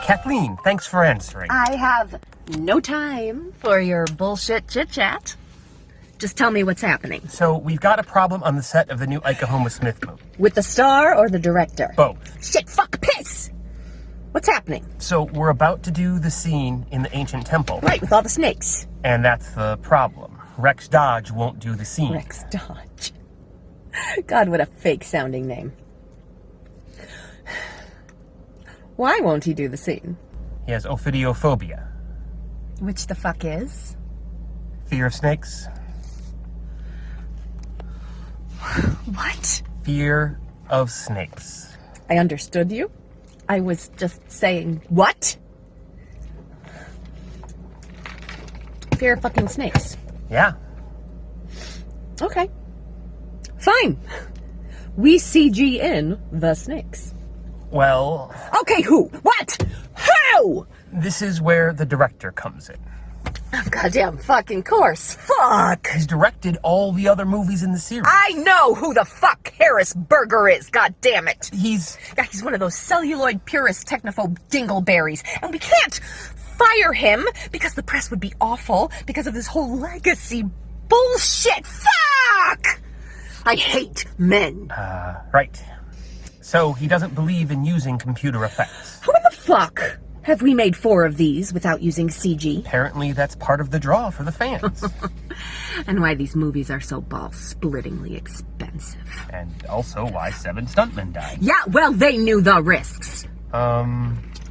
Kathleen, thanks for answering. I have no time for your bullshit chit-chat. Just tell me what's happening. So, we've got a problem on the set of the new Oklahoma Smith movie. With the star or the director? Both. Shit, fuck, piss! What's happening? So, we're about to do the scene in the ancient temple. Right, with all the snakes. And that's the problem. Rex Dodge won't do the scene. Rex Dodge. God, what a fake-sounding name. Why won't he do the scene? He has ophidiophobia. Which the fuck is? Fear of snakes. What? Fear of snakes. I understood you. I was just saying, what? Fear of fucking snakes. Yeah. Okay. Fine. We CG in the snakes. Well... Okay, who? What? Who? This is where the director comes in. Of goddamn fucking course. Fuck. He's directed all the other movies in the series. I know who the fuck Harris Berger is, god damn it. He's one of those celluloid purist technophobe dingleberries. And we can't fire him because the press would be awful because of this whole legacy bullshit. Fuck! I hate men. Right. So he doesn't believe in using computer effects. How in the fuck have we made 4 of these without using CG? Apparently that's part of the draw for the fans. And why these movies are so ball-splittingly expensive. And also why 7 stuntmen died. Yeah, well, they knew the risks. Let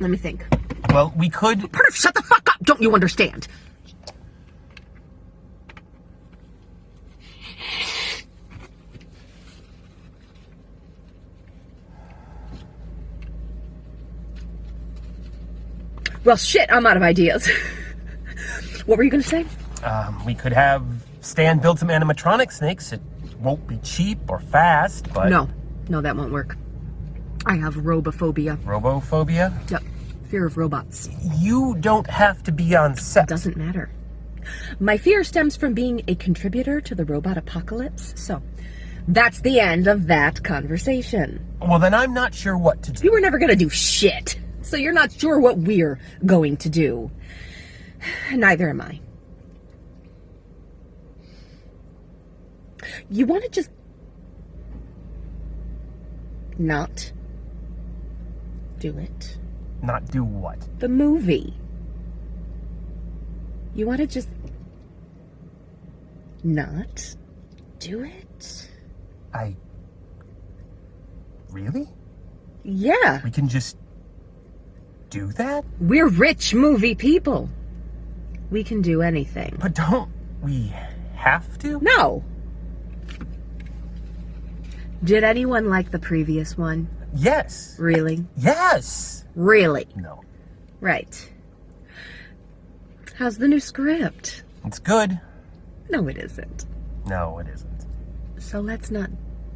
me think. Well, we could... Perf, shut the fuck up! Don't you understand? Well, shit, I'm out of ideas. What were you going to say? We could have Stan build some animatronic snakes. It won't be cheap or fast, but... No, that won't work. I have robophobia. Robophobia? Yep, fear of robots. You don't have to be on set. Doesn't matter. My fear stems from being a contributor to the robot apocalypse, so that's the end of that conversation. Well, then I'm not sure what to do. You were never going to do shit. So you're not sure what we're going to do. Neither am I. You want to just not do it? Not do what? The movie. You want to just not do it? Really? Yeah. We can just do that? We're rich movie people. We can do anything. But don't we have to? No. Did anyone like the previous one? Yes. Really? Yes. Really? No. Right. How's the new script? It's good. No, it isn't. No, it isn't. So let's not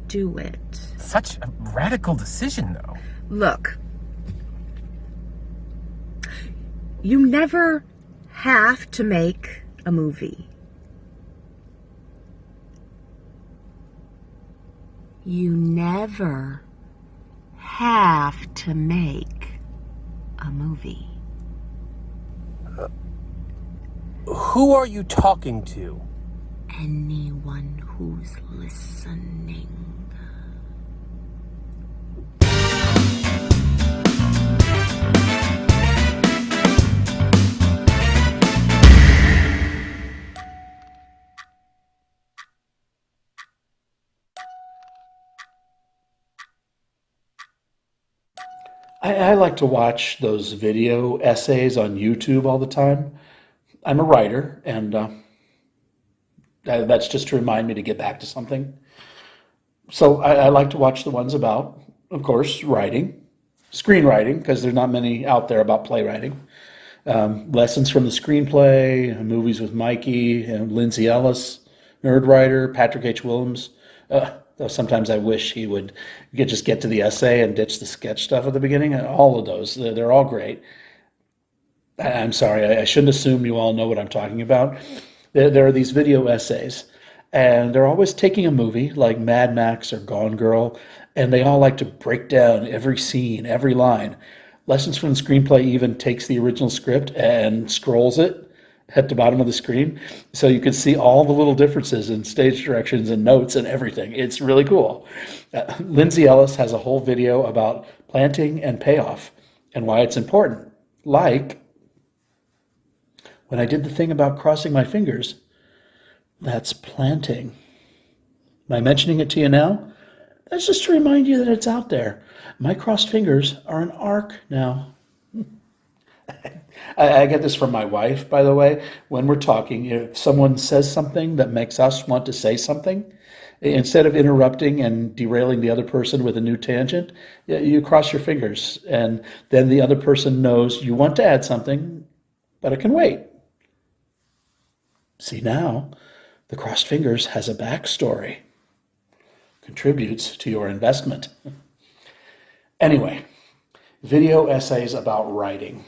do it. Such a radical decision, though. Look. You never have to make a movie. You never have to make a movie. Who are you talking to? Anyone who's listening. I like to watch those video essays on YouTube all the time. I'm a writer, and that's just to remind me to get back to something. So I like to watch the ones about, of course, writing, screenwriting, because there's not many out there about playwriting. Lessons from the screenplay, movies with Mikey and Lindsay Ellis, Nerd Writer, Patrick H. Willems. Though sometimes I wish he would just get to the essay and ditch the sketch stuff at the beginning. All of those, they're all great. I'm sorry, I shouldn't assume you all know what I'm talking about. There are these video essays, and they're always taking a movie like Mad Max or Gone Girl, and they all like to break down every scene, every line. Lessons from the Screenplay even takes the original script and scrolls it at the bottom of the screen. So you can see all the little differences in stage directions and notes and everything. It's really cool. Lindsay Ellis has a whole video about planting and payoff and why it's important. Like when I did the thing about crossing my fingers, that's planting. Am I mentioning it to you now? That's just to remind you that it's out there. My crossed fingers are an arc now. I get this from my wife, by the way. When we're talking, if someone says something that makes us want to say something, instead of interrupting and derailing the other person with a new tangent, you cross your fingers. And then the other person knows you want to add something, but it can wait. See, now the crossed fingers has a backstory. Contributes to your investment. Anyway, video essays about writing.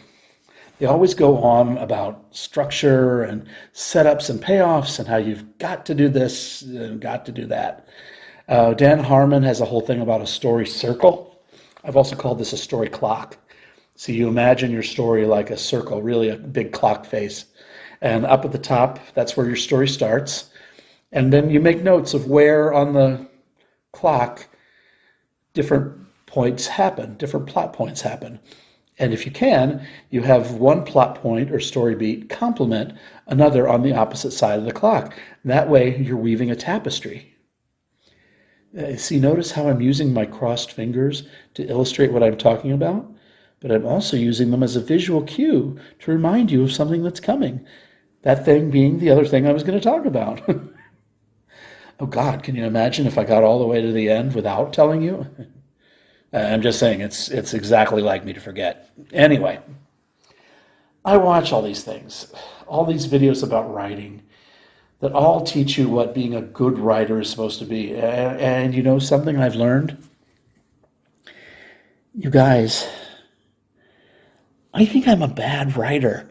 They always go on about structure and setups and payoffs and how you've got to do this and got to do that. Dan Harmon has a whole thing about a story circle. I've also called this a story clock. So you imagine your story like a circle, really a big clock face. And up at the top, that's where your story starts. And then you make notes of where on the clock different points happen, different plot points happen. And if you can, you have one plot point or story beat complement another on the opposite side of the clock. That way you're weaving a tapestry. See, notice how I'm using my crossed fingers to illustrate what I'm talking about, but I'm also using them as a visual cue to remind you of something that's coming. That thing being the other thing I was going to talk about. Oh God, can you imagine if I got all the way to the end without telling you? I'm just saying it's exactly like me to forget. Anyway, I watch all these things, all these videos about writing that all teach you what being a good writer is supposed to be. And you know something I've learned? You guys, I think I'm a bad writer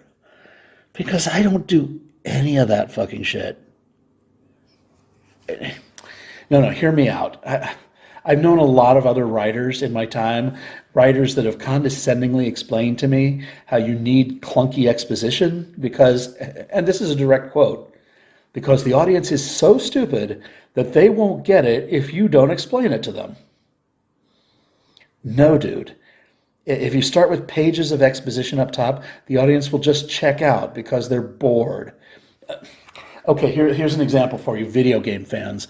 because I don't do any of that fucking shit. No, hear me out. I've known a lot of other writers in my time, writers that have condescendingly explained to me how you need clunky exposition because, and this is a direct quote, because the audience is so stupid that they won't get it if you don't explain it to them. No, dude. If you start with pages of exposition up top, the audience will just check out because they're bored. Okay, here's an example for you, video game fans.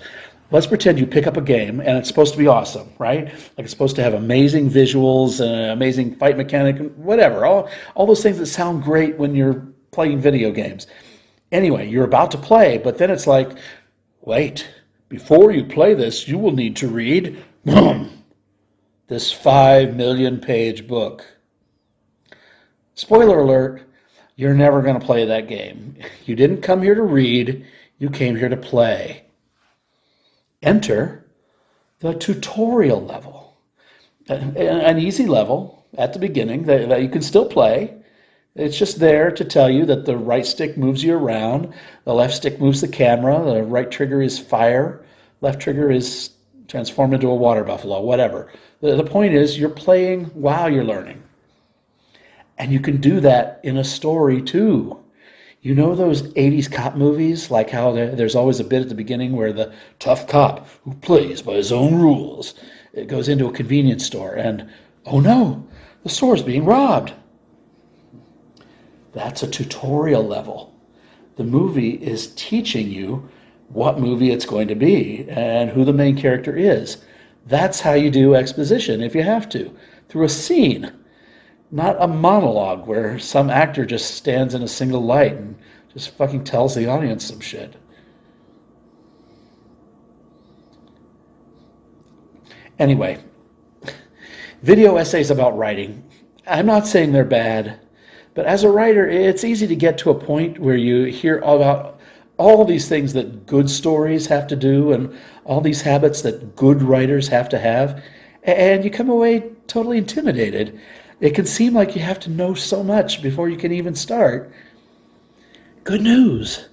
Let's pretend you pick up a game and it's supposed to be awesome, right? Like it's supposed to have amazing visuals, amazing fight mechanic, whatever. All those things that sound great when you're playing video games. Anyway, you're about to play, but then it's like, wait, before you play this, you will need to read this 5 million page book. Spoiler alert, you're never going to play that game. You didn't come here to read, you came here to play. Enter the tutorial level, an easy level at the beginning that you can still play. It's just there to tell you that the right stick moves you around, the left stick moves the camera, the right trigger is fire, left trigger is transformed into a water buffalo, whatever. The point is you're playing while you're learning. And you can do that in a story too. You know those 80s cop movies, like how there's always a bit at the beginning where the tough cop who plays by his own rules, it goes into a convenience store and, oh no, the store's being robbed. That's a tutorial level. The movie is teaching you what movie it's going to be and who the main character is. That's how you do exposition if you have to, through a scene. Not a monologue where some actor just stands in a single light and just fucking tells the audience some shit. Anyway, video essays about writing. I'm not saying they're bad, but as a writer, it's easy to get to a point where you hear about all these things that good stories have to do and all these habits that good writers have to have, and you come away totally intimidated. It can seem like you have to know so much before you can even start. Good news.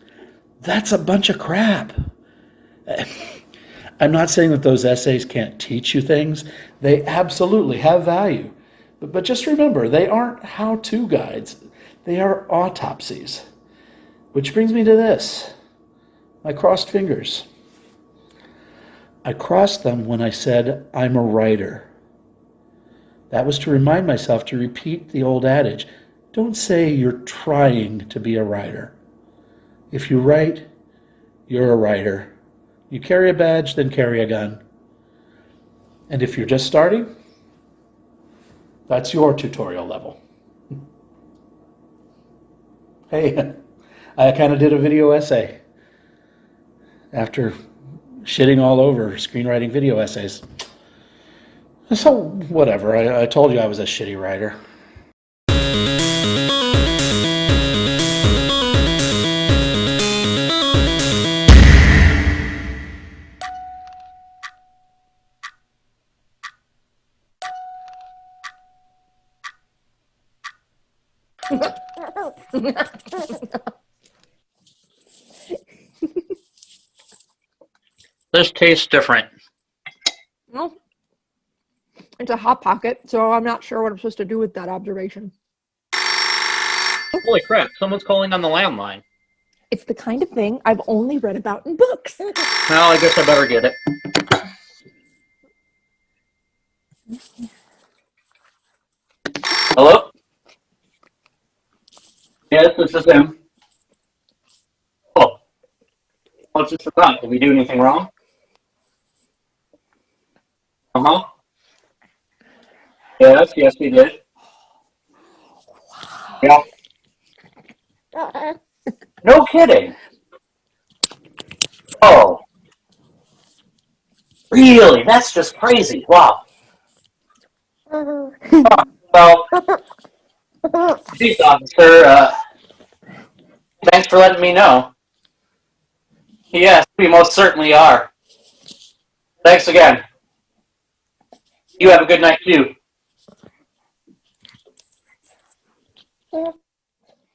That's a bunch of crap. I'm not saying that those essays can't teach you things. They absolutely have value. But just remember, they aren't how-to guides. They are autopsies. Which brings me to this. My crossed fingers. I crossed them when I said, I'm a writer. That was to remind myself to repeat the old adage. Don't say you're trying to be a writer. If you write, you're a writer. You carry a badge, then carry a gun. And if you're just starting, that's your tutorial level. Hey, I kind of did a video essay after shitting all over screenwriting video essays. So, whatever. I told you I was a shitty writer. This tastes different. Well, it's a Hot Pocket, so I'm not sure what I'm supposed to do with that observation. Holy crap, someone's calling on the landline. It's the kind of thing I've only read about in books. Well, I guess I better get it. Hello? Yes, this is him. Oh. What's this about? Did we do anything wrong? Uh-huh. Yes, we did. Yeah. No kidding. Oh. Really? That's just crazy. Wow. Well, police officer, thanks for letting me know. Yes, we most certainly are. Thanks again. You have a good night, too.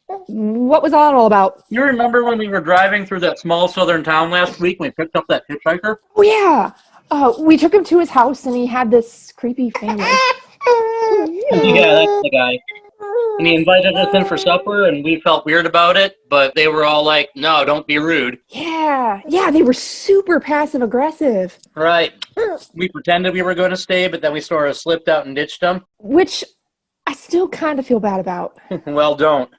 What was that all about? You remember when we were driving through that small southern town last week and we picked up that hitchhiker? Oh, yeah. We took him to his house, and he had this creepy family. Yeah, that's the guy. And he invited us in for supper, and we felt weird about it, but they were all like, no, don't be rude. Yeah, they were super passive-aggressive. Right. We pretended we were going to stay, but then we sort of slipped out and ditched them. Which I still kind of feel bad about. Well, don't.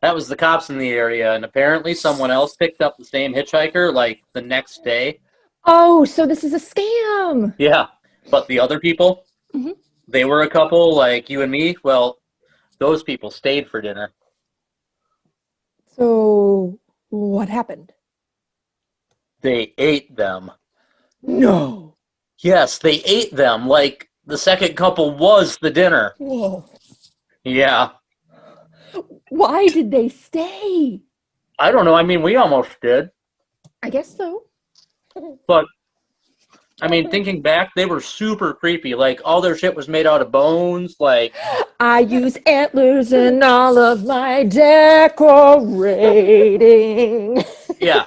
That was the cops in the area, and apparently someone else picked up the same hitchhiker, like, the next day. Oh, so this is a scam. Yeah, but the other people, they were a couple like you and me. Well, those people stayed for dinner. So, what happened? They ate them. No. Yes, they ate them, like the second couple was the dinner. Whoa. Yeah. Why did they stay? I don't know, I mean, we almost did. I guess so. But, I mean, thinking back, they were super creepy. Like, all their shit was made out of bones, like... I use antlers in all of my decorating. Yeah.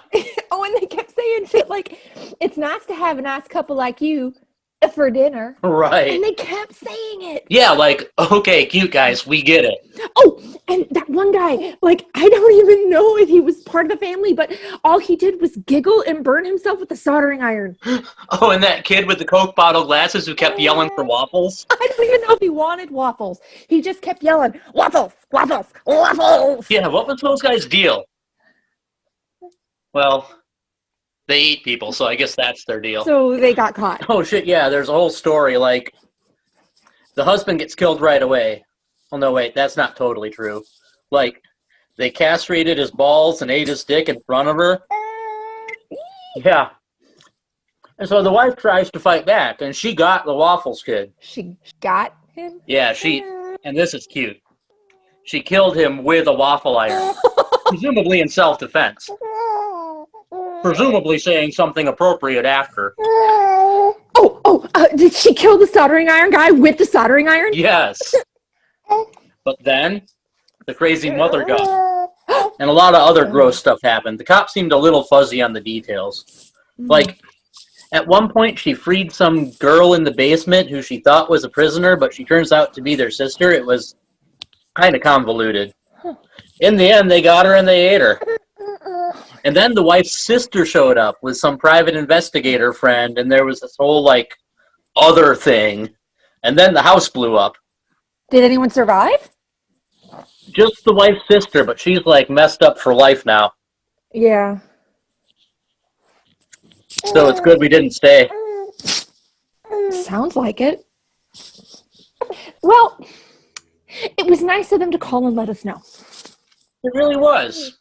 Oh, and they kept saying shit like, it's nice to have a nice couple like you for dinner. Right. And they kept saying it. Yeah, like, okay, cute guys, we get it. Oh, and that one guy, like, I don't even know if he was part of the family, but all he did was giggle and burn himself with a soldering iron. Oh, and that kid with the Coke bottle glasses who kept yelling for waffles? I don't even know if he wanted waffles. He just kept yelling, waffles, waffles, waffles. Yeah, what was those guys' deal? Well, they eat people, so I guess that's their deal. So they got caught. Oh, shit, yeah, there's a whole story, like, the husband gets killed right away. Well, no, wait, that's not totally true. Like, they castrated his balls and ate his dick in front of her. Yeah. And so the wife tries to fight back, and she got the Waffles kid. She got him? Yeah, and this is cute. She killed him with a waffle iron, presumably in self-defense. Presumably saying something appropriate after. Did she kill the soldering iron guy with the soldering iron? Yes. But then, the crazy mother got, and a lot of other gross stuff happened. The cops seemed a little fuzzy on the details. Like, At one point, she freed some girl in the basement who she thought was a prisoner, but she turns out to be their sister. It was kind of convoluted. In the end, they got her and they ate her. And then the wife's sister showed up with some private investigator friend, and there was this whole, like, other thing. And then the house blew up. Did anyone survive? Just the wife's sister, but she's, like, messed up for life now. Yeah. So it's good we didn't stay. Sounds like it. Well, it was nice of them to call and let us know. It really was.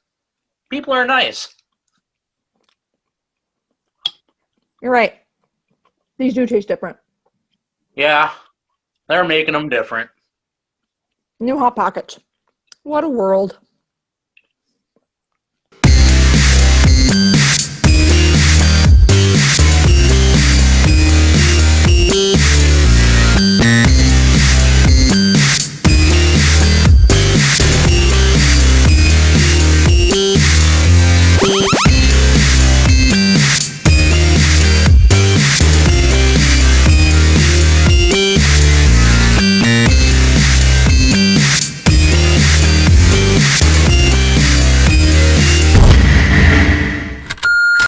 People are nice. You're right. These do taste different. Yeah, they're making them different. New Hot Pockets. What a world.